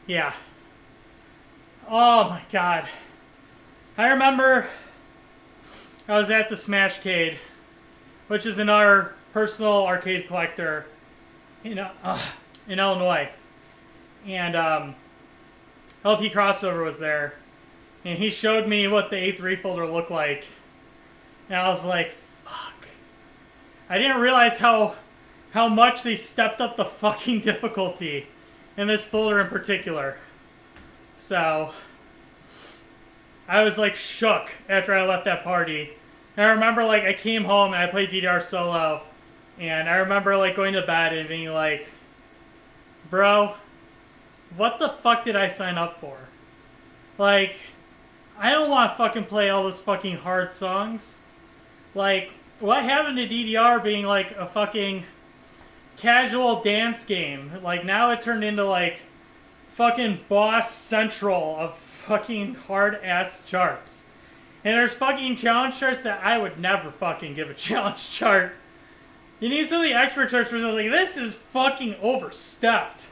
Yeah. Oh my god. I remember I was at the Smashcade, which is another personal arcade collector in, in Illinois. And LP Crossover was there. And he showed me what the A3 folder looked like. And I was like, fuck. I didn't realize how much they stepped up the fucking difficulty in this folder in particular. So I was like shook after I left that party. And I remember like I came home and I played DDR solo, and I remember like going to bed and being like, bro, what the fuck did I sign up for? Like, I don't want to fucking play all those fucking hard songs. Like, what happened to DDR being like a fucking casual dance game? Like, now it turned into like fucking boss central of fucking hard ass charts. And there's fucking challenge charts that I would never fucking give a challenge chart. You need some of the expert charts where I was like, this is fucking overstepped.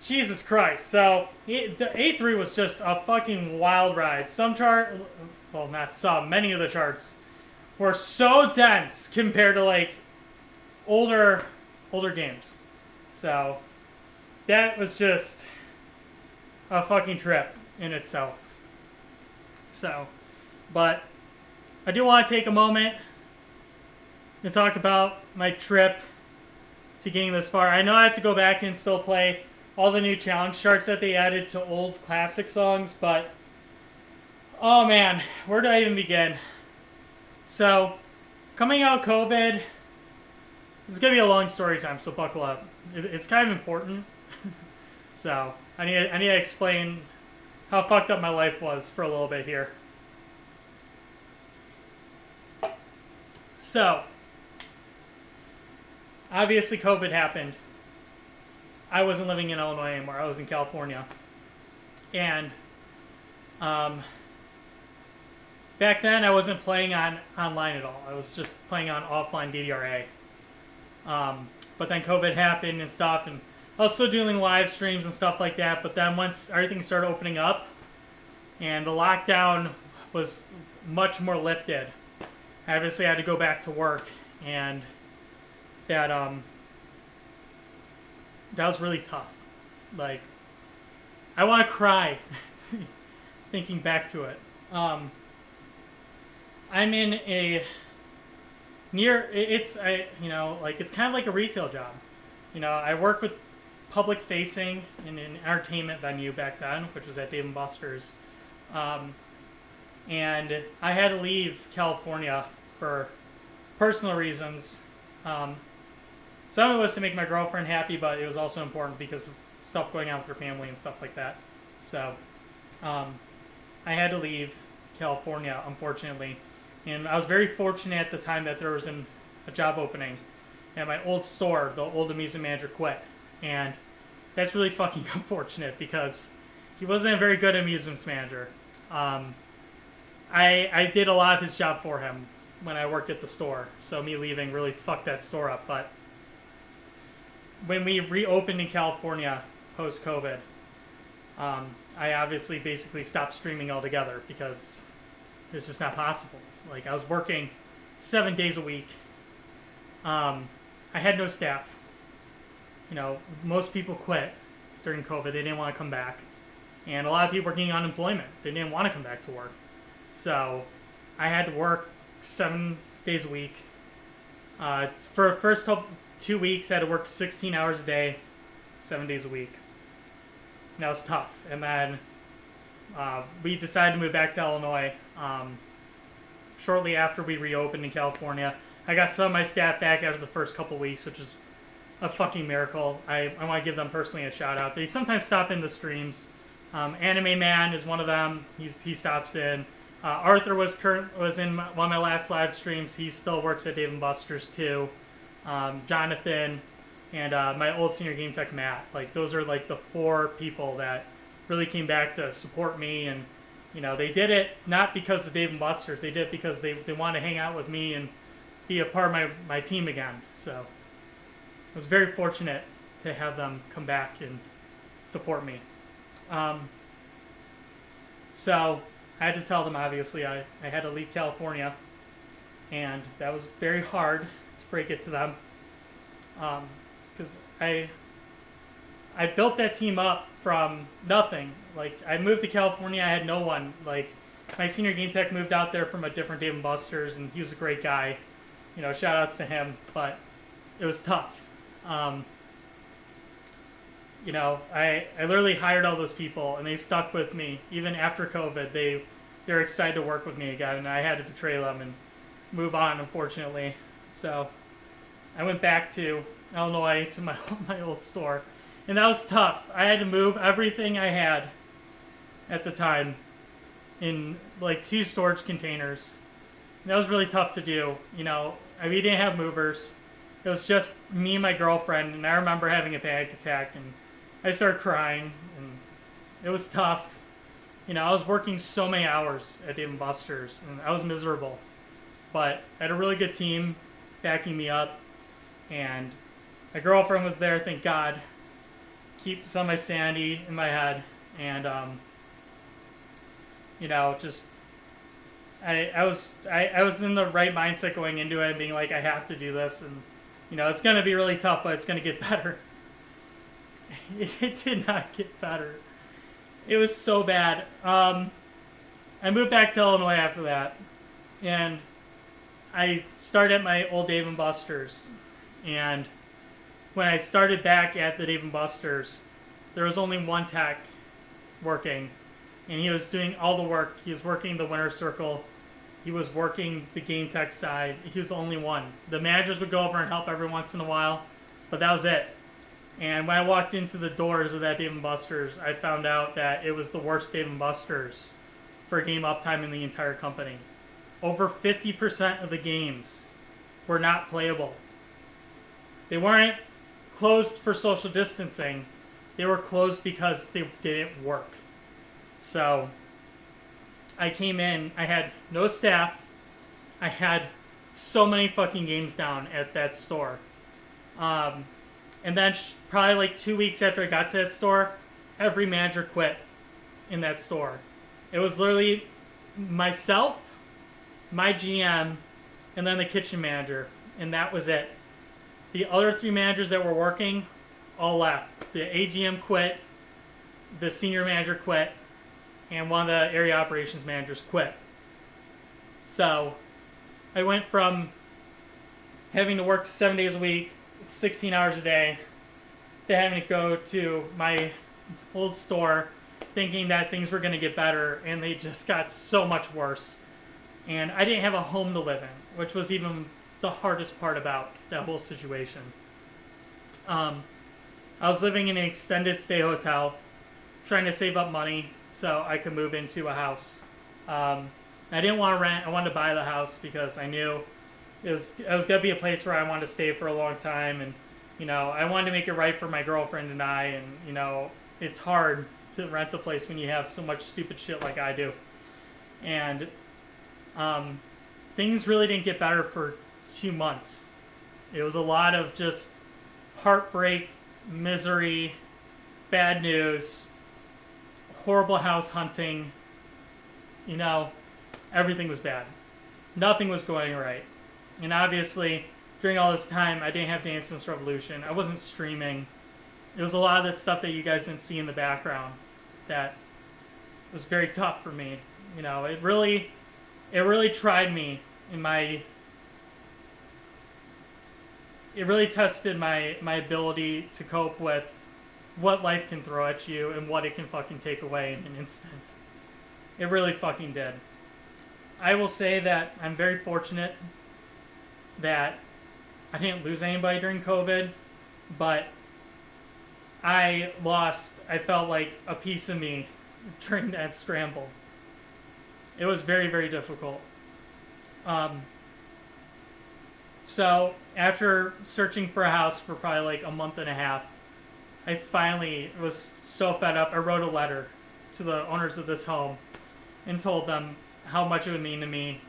Jesus Christ. So, the A3 was just a fucking wild ride. Some chart, well, not some, many of the charts were so dense compared to like older games. So, that was just a fucking trip in itself. So, but I do want to take a moment and talk about my trip to getting this far. I know I have to go back and still play all the new challenge charts that they added to old classic songs, but oh man, where do I even begin? So, coming out of COVID, this is going to be a long story time, so buckle up. It's kind of important. So, I need to explain how fucked up my life was for a little bit here. So, obviously COVID happened. I wasn't living in Illinois anymore. I was in California. And back then I wasn't playing online at all. I was just playing on offline DDR A. But then COVID happened and stuff, and I was still doing live streams and stuff like that. But then once everything started opening up and the lockdown was much more lifted, I obviously had to go back to work, and that was really tough. Like, I want to cry thinking back to it. I'm in a it's kind of like a retail job. You know, I work with public facing in an entertainment venue back then, which was at Dave & Buster's. And I had to leave California for personal reasons. Some of it was to make my girlfriend happy, but it was also important because of stuff going on with her family and stuff like that. So, I had to leave California, unfortunately. And I was very fortunate at the time that there was a job opening at my old store. The old amusement manager quit. And that's really fucking unfortunate because he wasn't a very good amusements manager. I did a lot of his job for him when I worked at the store. So me leaving really fucked that store up. But when we reopened in California post-COVID, I obviously basically stopped streaming altogether because it's just not possible. Like, I was working 7 days a week. I had no staff. You know, most people quit during COVID. They didn't want to come back. And a lot of people were getting unemployment. They didn't want to come back to work. So I had to work 7 days a week. For the first 2 weeks, I had to work 16 hours a day, 7 days a week. And that was tough. And then we decided to move back to Illinois shortly after we reopened in California. I got some of my staff back after the first couple weeks, which is a fucking miracle. I want to give them personally a shout out. They sometimes stop in the streams. Anime Man is one of them. He stops in. Arthur was in one of my last live streams. He still works at Dave & Buster's too. Jonathan, and my old senior game tech Matt. Like, those are like the 4 people that really came back to support me. And you know, they did it not because of Dave & Buster's. They did it because they want to hang out with me and be a part of my team again. So I was very fortunate to have them come back and support me. Um, so I had to tell them, obviously, I had to leave California, and that was very hard to break it to them, because I built that team up from nothing. Like, I moved to California, I had no one. Like, my senior game tech moved out there from a different Dave & Buster's, and he was a great guy. You know, shout outs to him, but it was tough. You know, I literally hired all those people, and they stuck with me. Even after COVID, they're excited to work with me again, and I had to betray them and move on, unfortunately. So I went back to Illinois to my old store, and that was tough. I had to move everything I had at the time in like 2 storage containers. And that was really tough to do. You know, we didn't have movers. It was just me and my girlfriend, and I remember having a panic attack, and I started crying, and it was tough. You know, I was working so many hours at Dave & Buster's, and I was miserable. But I had a really good team backing me up, and my girlfriend was there, thank God. Keep some of my sanity in my head, and you know, just I was in the right mindset going into it, being like, I have to do this, and you know, it's gonna be really tough, but it's gonna get better. It did not get better. It was so bad. I moved back to Illinois after that, and I started at my old Dave & Buster's, and when I started back at the Dave & Buster's, there was only one tech working, and he was doing all the work. He was working the winner's circle. He was working the game tech side. He was the only one. The managers would go over and help every once in a while, but that was it. And when I walked into the doors of that Dave & Buster's, I found out that it was the worst Dave & Buster's for game uptime in the entire company. Over 50% of the games were not playable. They weren't closed for social distancing. They were closed because they didn't work. So I came in, I had no staff. I had so many fucking games down at that store. And then probably like 2 weeks after I got to that store, every manager quit in that store. It was literally myself, my GM, and then the kitchen manager, and that was it. The other 3 managers that were working all left. The AGM quit, the senior manager quit, and one of the area operations managers quit. So I went from having to work 7 days a week, 16 hours a day, to having to go to my old store thinking that things were going to get better, and they just got so much worse. And I didn't have a home to live in, which was even the hardest part about that whole situation. I was living in an extended stay hotel, trying to save up money so I could move into a house. I didn't want to rent. I wanted to buy the house because I knew it was going to be a place where I wanted to stay for a long time, and you know, I wanted to make it right for my girlfriend and I, and you know, it's hard to rent a place when you have so much stupid shit like I do. And things really didn't get better for 2 months. It was a lot of just heartbreak, misery, bad news, horrible house hunting. You know, everything was bad. Nothing was going right. And obviously, during all this time, I didn't have Dance Dance Revolution. I wasn't streaming. It was a lot of that stuff that you guys didn't see in the background that was very tough for me. You know, it really tried me in my... It really tested my ability to cope with what life can throw at you and what it can fucking take away in an instant. It really fucking did. I will say that I'm very fortunate that I didn't lose anybody during COVID, but I felt like a piece of me during that scramble. It was very, very difficult. So after searching for a house for probably like a month and a half, I finally was so fed up. I wrote a letter to the owners of this home and told them how much it would mean to me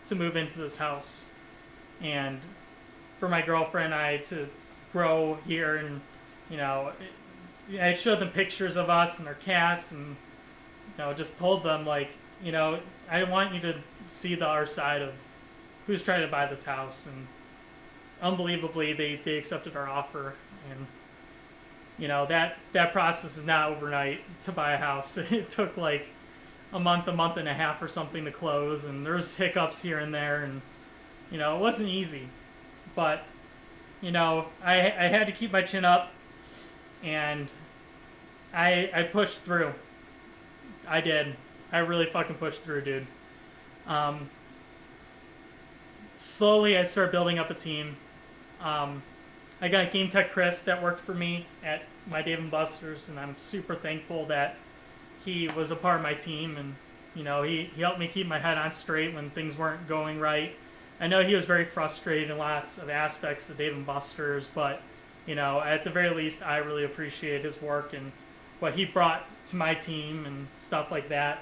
to move into this house, and for my girlfriend and I to grow here, and you know, I showed them pictures of us and our cats, and just told them like, I want you to see our side of who's trying to buy this house, and unbelievably they accepted our offer, and that process is not overnight to buy a house. It took like a month and a half or something to close, and there's hiccups here and there, and it wasn't easy, but I had to keep my chin up, and I pushed through. I did. I really fucking pushed through, dude. Slowly I started building up a team. I got Game Tech Chris that worked for me at my Dave & Buster's, and I'm super thankful that he was a part of my team, and he helped me keep my head on straight when things weren't going right. I know he was very frustrated in lots of aspects of Dave & Buster's, but at the very least I really appreciate his work and what he brought to my team and stuff like that.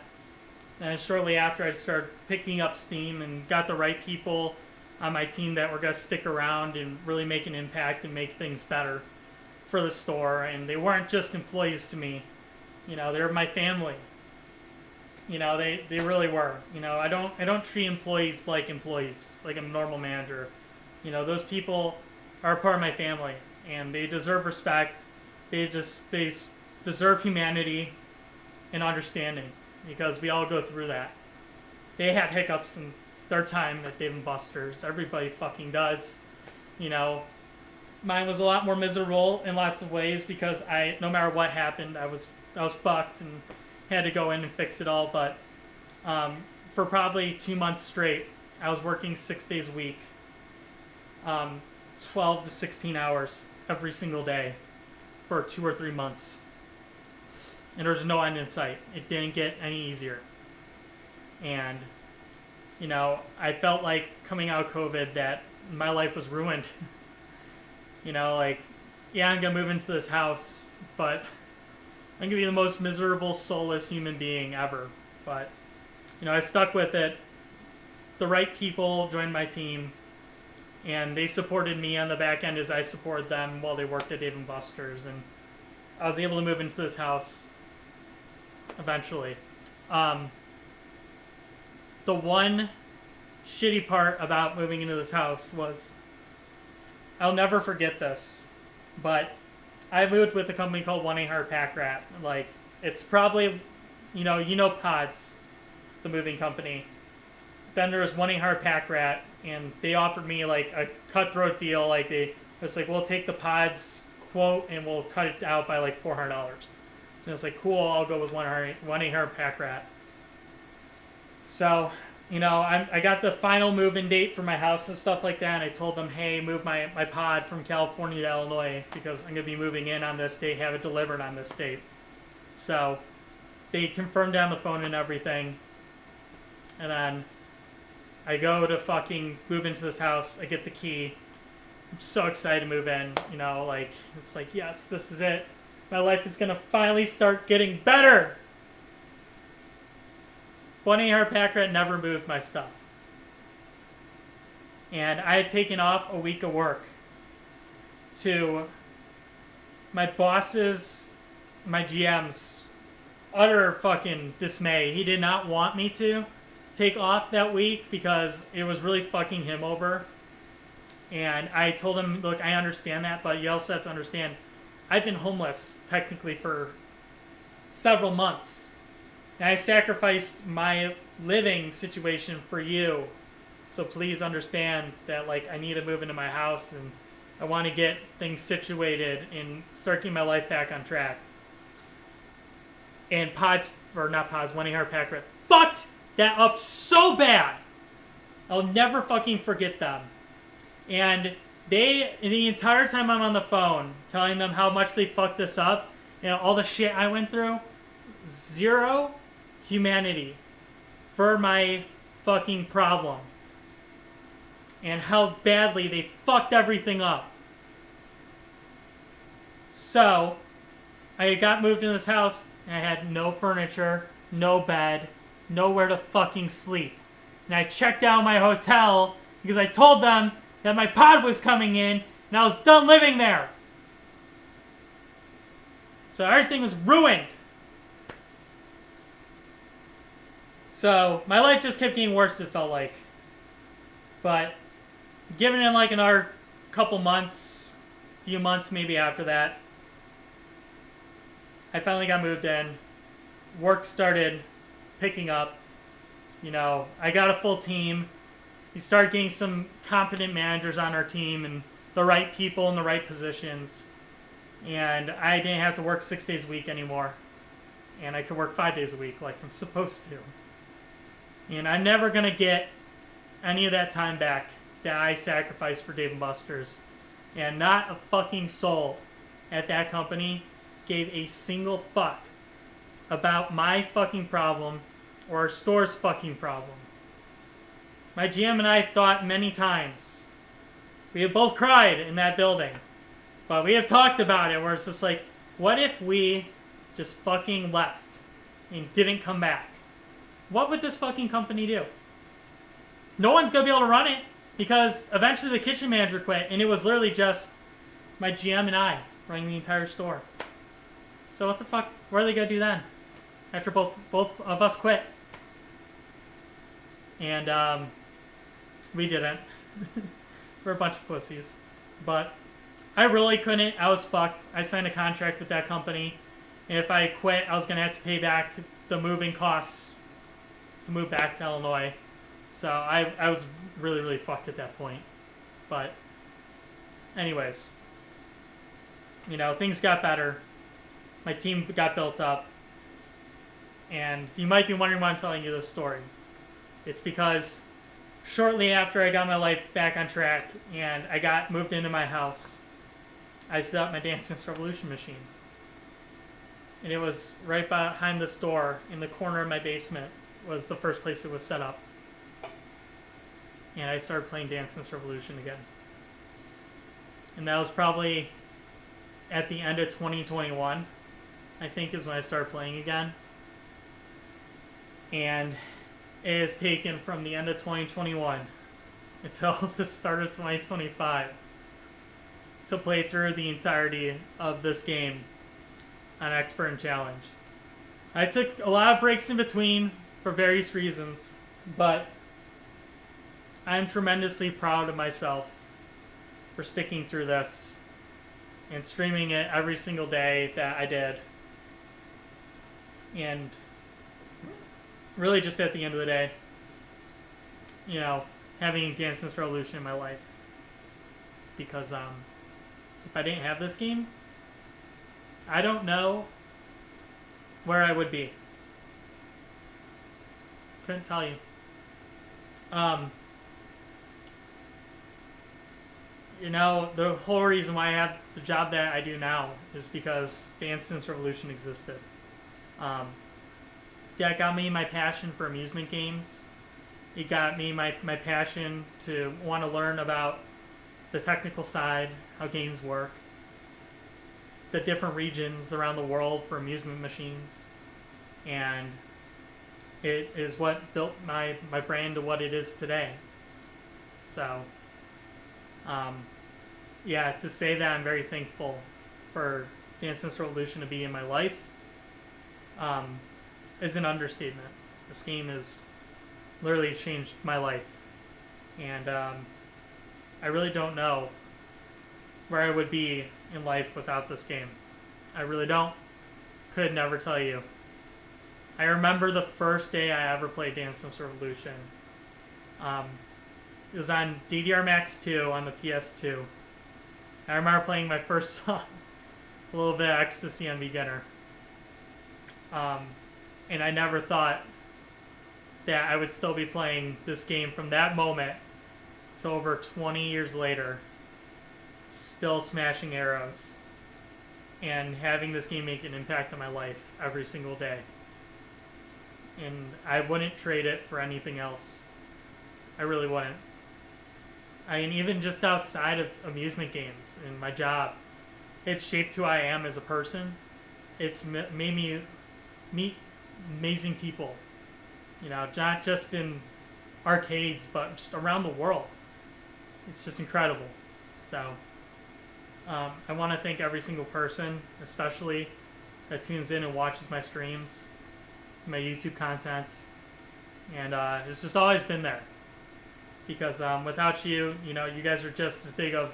And shortly after, I started picking up steam and got the right people on my team that were going to stick around and really make an impact and make things better for the store. And they weren't just employees to me. They were my family. They really were. I don't treat employees like a normal manager. Those people are a part of my family, and they deserve respect. They deserve humanity and understanding, because we all go through that. They had hiccups in their time at Dave & Buster's. Everybody fucking does. Mine was a lot more miserable in lots of ways, because no matter what happened, I was fucked and had to go in and fix it all. But for probably 2 months straight, I was working 6 days a week, 12 to 16 hours every single day for 2 or 3 months. And there was no end in sight. It didn't get any easier. And, I felt like coming out of COVID that my life was ruined. I'm going to move into this house, but I'm going to be the most miserable, soulless human being ever. But, I stuck with it. The right people joined my team, and they supported me on the back end as I supported them while they worked at Dave & Buster's. And I was able to move into this house eventually. The one shitty part about moving into this house was, I'll never forget this, but I moved with a company called 1-800-PACK-RAT. It's probably, Pods, the moving company. Then there was 1-800-PACK-RAT, and they offered me a cutthroat deal. We'll take the Pods quote and we'll cut it out by $400. So it's cool, I'll go with 1-800-PACK-RAT. So, I got the final move-in date for my house and stuff like that, and I told them, hey, move my pod from California to Illinois, because I'm going to be moving in on this date, have it delivered on this date. So, they confirmed on the phone and everything, and then I go to fucking move into this house, I get the key, I'm so excited to move in, it's yes, this is it. My life is going to finally start getting better. 1-800-PACK-RAT never moved my stuff. And I had taken off a week of work to my boss's, my GM's utter fucking dismay. He did not want me to take off that week because it was really fucking him over. And I told him, look, I understand that, but you also have to understand, I've been homeless technically for several months. And I sacrificed my living situation for you. So please understand that I need to move into my house, and I want to get things situated and start getting my life back on track. And 1-800-PACK-RAT fucked that up so bad. I'll never fucking forget them. And the entire time I'm on the phone telling them how much they fucked this up, all the shit I went through, zero humanity for my fucking problem. And how badly they fucked everything up. So, I got moved in this house, and I had no furniture, no bed, nowhere to fucking sleep. And I checked out my hotel because I told them that my pod was coming in, and I was done living there. So everything was ruined. So my life just kept getting worse, it felt like. But given it like another couple months, few months maybe after that, I finally got moved in. Work started picking up. You know, I got a full team. We started getting some competent managers on our team and the right people in the right positions. And I didn't have to work 6 days a week anymore. And I could work 5 days a week like I'm supposed to. And I'm never going to get any of that time back that I sacrificed for Dave & Buster's. And not a fucking soul at that company gave a single fuck about my fucking problem or our store's fucking problem. My GM and I thought many times. We have both cried in that building. But we have talked about it where it's just like, what if we just fucking left and didn't come back? What would this fucking company do? No one's going to be able to run it because eventually the kitchen manager quit and it was literally just my GM and I running the entire store. So what the fuck? What are they going to do then? After both of us quit. And we didn't. We're a bunch of pussies. But I really couldn't. I was fucked. I signed a contract with that company. And if I quit, I was going to have to pay back the moving costs to move back to Illinois. So I was really, really fucked at that point. But anyways, you know, things got better. My team got built up. And you might be wondering why I'm telling you this story. It's because shortly after I got my life back on track and I got moved into my house, I set up my Dance Dance Revolution machine. And it was right behind the store in the corner of my basement was the first place it was set up. And I started playing Dance Dance Revolution again. And that was probably at the end of 2021, I think is when I started playing again. And it has taken from the end of 2021 until the start of 2025 to play through the entirety of this game on Expert and Challenge. I took a lot of breaks in between for various reasons, but I'm tremendously proud of myself for sticking through this and streaming it every single day that I did. And really just at the end of the day, you know, having Dance Dance Revolution in my life. Because if I didn't have this game, I don't know where I would be. Couldn't tell you. You know, the whole reason why I have the job that I do now is because Dance Dance Revolution existed. That got me my passion for amusement games. It got me my passion to want to learn about the technical side, how games work, the different regions around the world for amusement machines. And it is what built my brand to what it is today. So, yeah, to say that I'm very thankful for Dance Dance Revolution to be in my life is an understatement. This game has literally changed my life. And I really don't know where I would be in life without this game. I really don't. Could never tell you. I remember the first day I ever played Dance Dance Revolution. It was on DDR Max 2 on the PS2. I remember playing my first song, a little bit of Ecstasy on Beginner. And I never thought that I would still be playing this game from that moment to over 20 years later, still smashing arrows and having this game make an impact on my life every single day. And I wouldn't trade it for anything else. I really wouldn't. I mean, even just outside of amusement games and my job, it's shaped who I am as a person. It's made me meet amazing people. You know, not just in arcades, but just around the world. It's just incredible. So, I want to thank every single person, especially that tunes in and watches my streams, my YouTube content, and it's just always been there. Because without you, you know, you guys are just as big of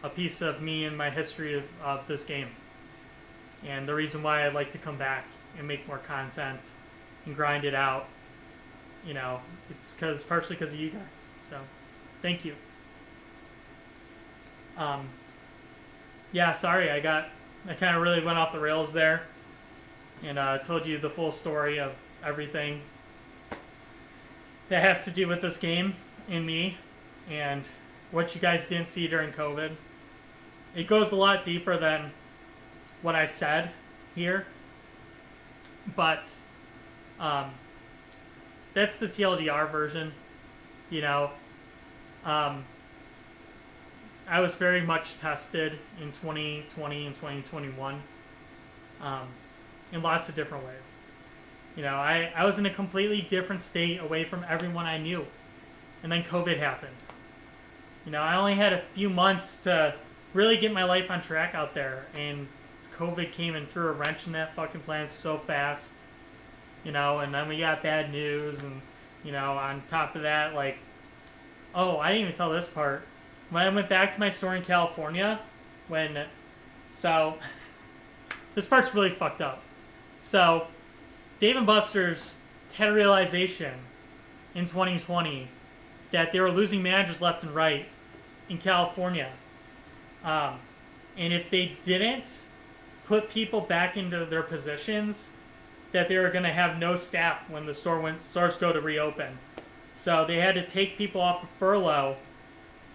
a piece of me and my history of this game. And the reason why I'd like to come back and make more content and grind it out, you know, it's partially because of you guys. So, thank you. Yeah, sorry, I kind of really went off the rails there, and told you the full story of everything that has to do with this game and me, and what you guys didn't see during COVID. It goes a lot deeper than what I said here, but that's the TLDR version. You know, I was very much tested in 2020 and 2021 in lots of different ways. You know, I was in a completely different state away from everyone I knew. And then COVID happened. You know, I only had a few months to really get my life on track out there. And COVID came and threw a wrench in that fucking plan so fast. You know, and then we got bad news. And, you know, on top of that, like, oh, I didn't even tell this part. When I went back to my store in California, this part's really fucked up. So, Dave & Buster's had a realization in 2020 that they were losing managers left and right in California. And if they didn't put people back into their positions, that they were going to have no staff when stores go to reopen. So they had to take people off of furlough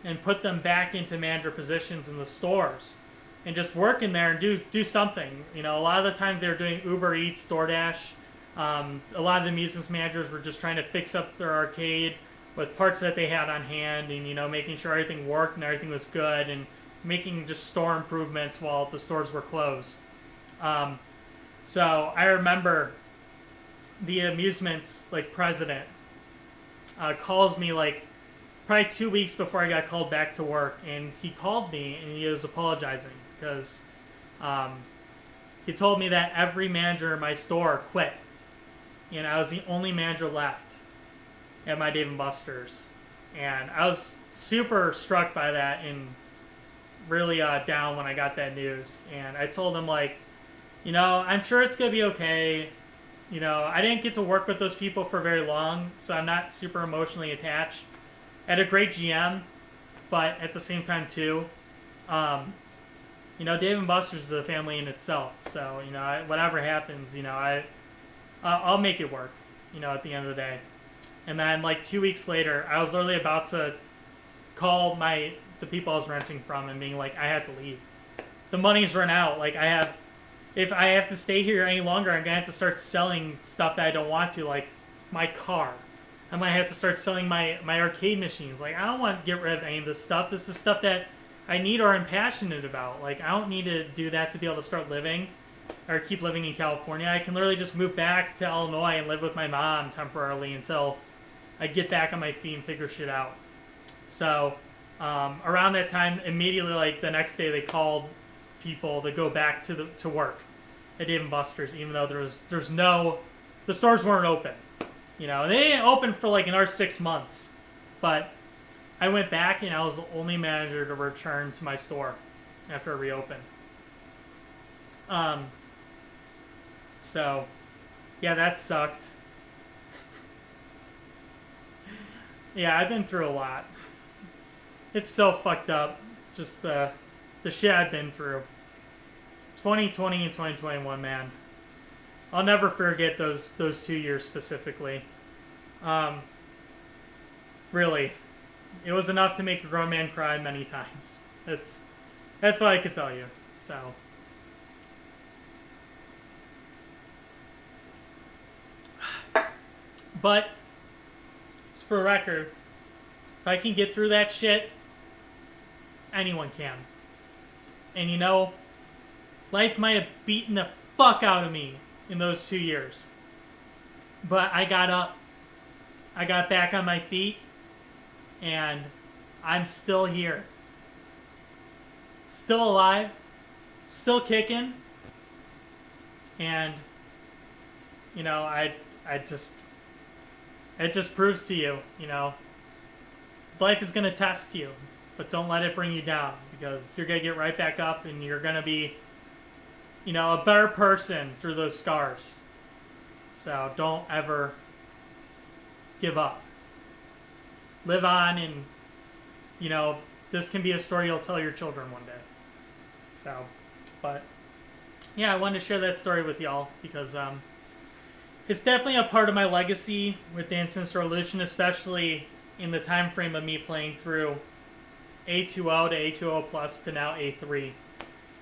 and put them back into manager positions in the stores and just work in there and do something. You know, a lot of the times they were doing Uber Eats, DoorDash. A lot of the amusements managers were just trying to fix up their arcade with parts that they had on hand, and, you know, making sure everything worked and everything was good, and making just store improvements while the stores were closed. So I remember the amusements president calls me probably 2 weeks before I got called back to work, and he called me and he was apologizing because he told me that every manager in my store quit, and I was the only manager left at my Dave & Buster's. And I was super struck by that and really down when I got that news. And I told him, you know, I'm sure it's going to be okay. You know, I didn't get to work with those people for very long, so I'm not super emotionally attached. I had a great GM, but at the same time, too, you know, Dave & Buster's is a family in itself. So, you know, whatever happens, you know, I'll make it work, you know, at the end of the day. And then 2 weeks later, I was literally about to call the people I was renting from and being like, I have to leave. The money's run out. If I have to stay here any longer, I'm going to have to start selling stuff that I don't want to, like my car. I might have to start selling my arcade machines. I don't want to get rid of any of this stuff. This is stuff that I need or I'm passionate about. I don't need to do that to be able to start living or keep living in California. I can literally just move back to Illinois and live with my mom temporarily until I get back on my feet and figure shit out. So around that time, immediately, the next day, they called people to go back to work at Dave & Buster's, even though the stores weren't open. You know, they didn't open for another 6 months, but I went back and I was the only manager to return to my store after it reopened. So yeah, that sucked. Yeah, I've been through a lot. It's so fucked up, just the shit I've been through. 2020 and 2021, man. I'll never forget those 2 years specifically. Really, it was enough to make a grown man cry many times. That's what I could tell you. So, but just for a record, if I can get through that shit, anyone can. And you know, life might have beaten the fuck out of me in those 2 years. But I got up. I got back on my feet. And I'm still here. Still alive. Still kicking. And, you know, it just proves to you, you know, life is going to test you, but don't let it bring you down, because you're going to get right back up and you're going to be, you know, a better person through those scars. So don't ever give up. Live on, and, you know, this can be a story you'll tell your children one day. So, but yeah, I wanted to share that story with y'all because it's definitely a part of my legacy with Dance Dance Revolution, especially in the time frame of me playing through A2O to A2O Plus to now A3.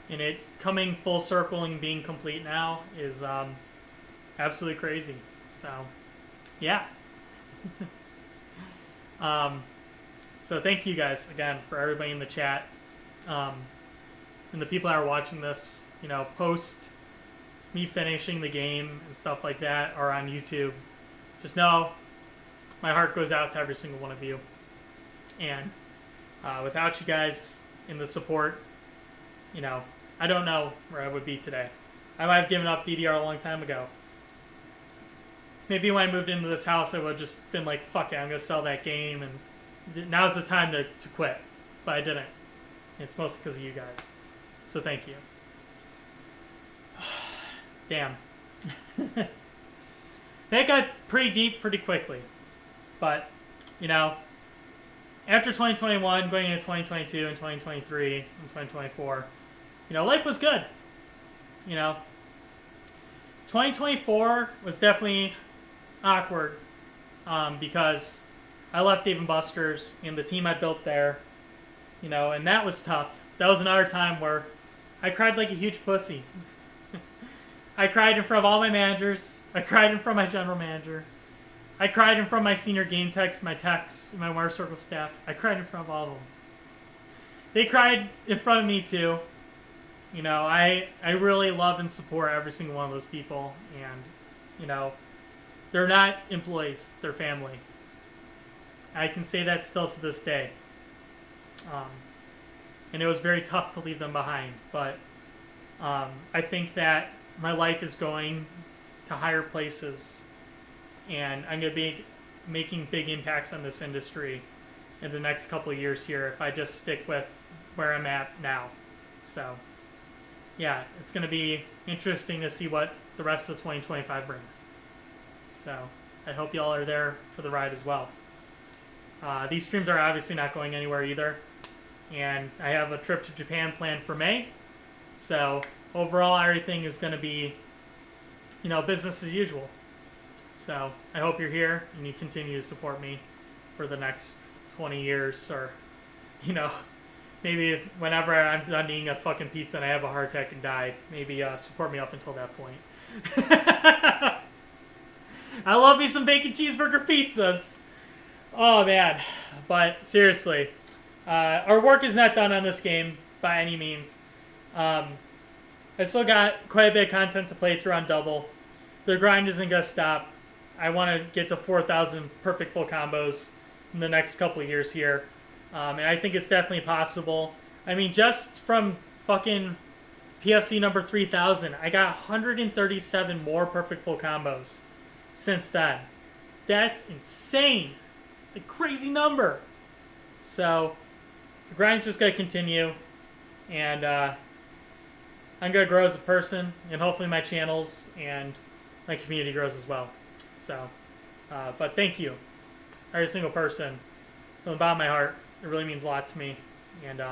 And it coming full circle and being complete now is absolutely crazy. So, yeah. So thank you guys again for everybody in the chat, and the people that are watching this, you know, post me finishing the game and stuff like that, or on YouTube. Just know my heart goes out to every single one of you, and without you guys in the support, you know, I don't know where I would be today. I might have given up DDR a long time ago. Maybe when I moved into this house, I would have just been like, fuck it, I'm going to sell that game, and now's the time to quit. But I didn't. It's mostly because of you guys. So thank you. Damn. That got pretty deep pretty quickly. But, you know, after 2021, going into 2022 and 2023 and 2024, you know, life was good. You know, 2024 was definitely awkward because I left Dave & Buster's and the team I built there, you know, and that was tough. That was another time where I cried like a huge pussy. I cried in front of all my managers. I cried in front of my general manager. I cried in front of my senior game techs, my techs, my Winner Circle staff. I cried in front of all of them. They cried in front of me too. You know, I really love and support every single one of those people, and, you know, they're not employees, they're family. I can say that still to this day. And it was very tough to leave them behind, but I think that my life is going to higher places, and I'm going to be making big impacts on this industry in the next couple of years here if I just stick with where I'm at now. So, yeah, it's going to be interesting to see what the rest of 2025 brings. So, I hope y'all are there for the ride as well. These streams are obviously not going anywhere either. And I have a trip to Japan planned for May. So, overall, everything is going to be, you know, business as usual. So, I hope you're here and you continue to support me for the next 20 years, or, you know, maybe whenever I'm done eating a fucking pizza and I have a heart attack and die, maybe support me up until that point. I love me some bacon cheeseburger pizzas. Oh, man. But seriously, our work is not done on this game by any means. I still got quite a bit of content to play through on double. The grind isn't going to stop. I want to get to 4,000 perfect full combos in the next couple of years here. And I think it's definitely possible. I mean, just from fucking PFC number 3,000, I got 137 more perfect full combos since then. That's insane. It's a crazy number. So, the grind's just going to continue. And I'm going to grow as a person. And hopefully my channels and my community grows as well. So, but thank you, every single person, from the bottom of my heart. It really means a lot to me. And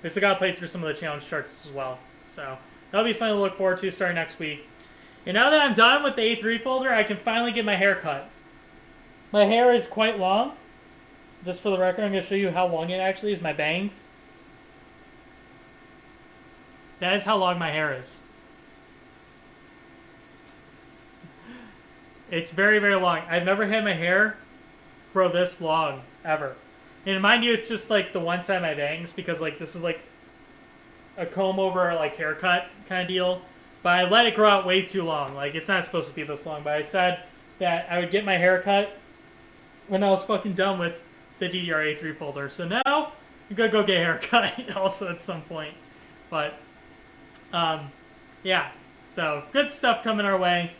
we still got to play through some of the challenge charts as well. So that'll be something to look forward to starting next week. And now that I'm done with the A3 folder, I can finally get my hair cut. My hair is quite long. Just for the record, I'm going to show you how long it actually is, my bangs. That is how long my hair is. It's very, very long. I've never had my hair grow this long, ever. And mind you, it's just like the one side of my bangs, because like this is like a comb over like haircut kind of deal. But I let it grow out way too long. Like, it's not supposed to be this long. But I said that I would get my hair cut when I was fucking done with the DDR A3 folder. So now I'm gonna go get a haircut also at some point. But yeah. So good stuff coming our way.